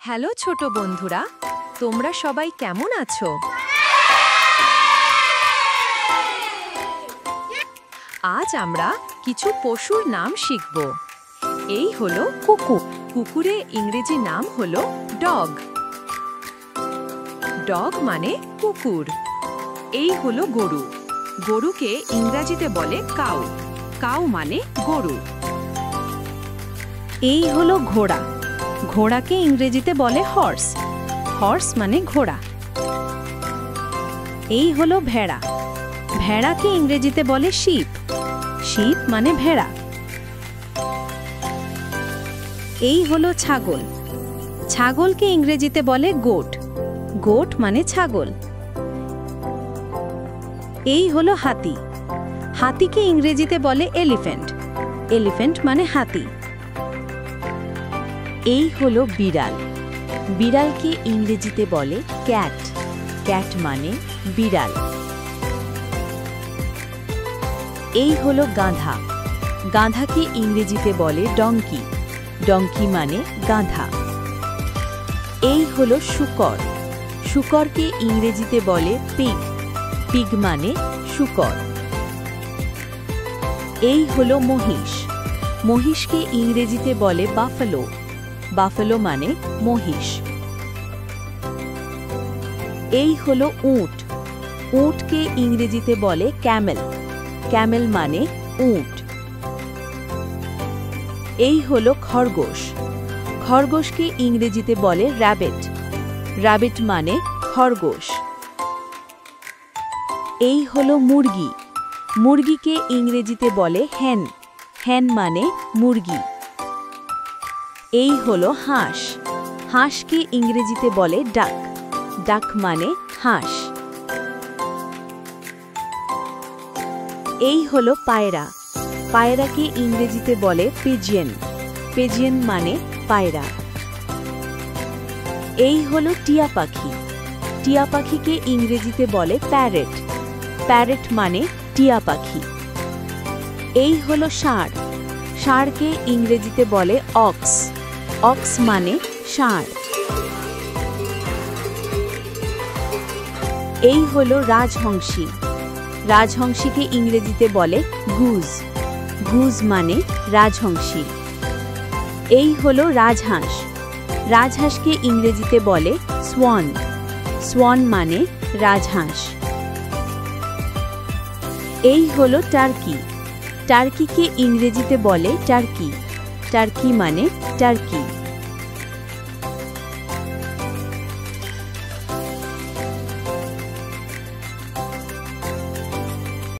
Hello ছোট বন্ধুরা, তোমরা সবাই কেমন আছো? আজ আমরা কিছু পশুর নাম শিখব। এই হলো কুকুর। কুকুরের ইংরেজি নাম হলো ডগ। ডগ মানে কুকুর। এই হলো গরু। গরুকে ইংরেজিতে বলে কাউ। কাউ মানে গরু। এই হলো ঘোড়া। ঘোড়াকে ইংরেজিতে বলে হর্স। হর্স মানে ঘোড়া। এই হলো ভেড়া। ভেড়াকে ইংরেজিতে বলে শিপ। শিপ মানে ভেড়া। এই হলো ছাগল। ছাগলকে ইংরেজিতে বলে গোট। গোট মানে ছাগল। এই হলো হাতি। হাতিকে ইংরেজিতে বলে এলিফ্যান্ট। এলিফ্যান্ট মানে হাতি। এই হলো বিড়াল। বিড়ালকে ইংরেজিতে বলে ক্যাট। ক্যাট মানে বিড়াল। এই হলো গাধা। গাধাকে ইংরেজিতে বলে ডঙ্কি। ডঙ্কি মানে গাধা। এই হলো শূকর। শূকরকে ইংরেজিতে বলে পিগ। পিগ মানে শূকর। এই হলো মহিষ। মহিষকে ইংরেজিতে বলে বাফেলো। বাফেলো মানে মহিষ। এই হলো উট। উটকে ইংরেজিতে বলে ক্যামেল। ক্যামেল মানে উট। এই হলো খরগোশ। খরগোশকে ইংরেজিতে বলে র‍্যাবিট। র‍্যাবিট মানে খরগোশ। এই হলো মুরগি। মুরগিকে ইংরেজিতে বলে হেন। হেন মানে মুরগি। এই হলো হাঁস। হাঁসকে ইংরেজিতে বলে ডাক। ডাক মানে হাঁস। এই হলো পায়রা। পায়রাকে ইংরেজিতে বলে পিজিয়ন। পিজিয়ন মানে পায়রা। এই হলো টিয়া পাখি। টিয়া পাখিকে ইংরেজিতে বলে প্যারেট। প্যারেট মানে টিয়া পাখি। এই হলো ষাঁড়। ষাঁড়কে ইংরেজিতে বলে অক্স। অক্স মানে ষাঁড়। এই হলো রাজহংসী। রাজহংসীকে ইংরেজিতে বলে গুজ। গুজ মানে রাজহংসী। এই হলো রাজহাঁস। রাজহাঁসকে ইংরেজিতে বলে সোয়ান। সোয়ান মানে রাজহাঁস। এই হলো টার্কি। টার্কিকে ইংরেজিতে বলে টার্কি। টার্কি মানে টার্কি।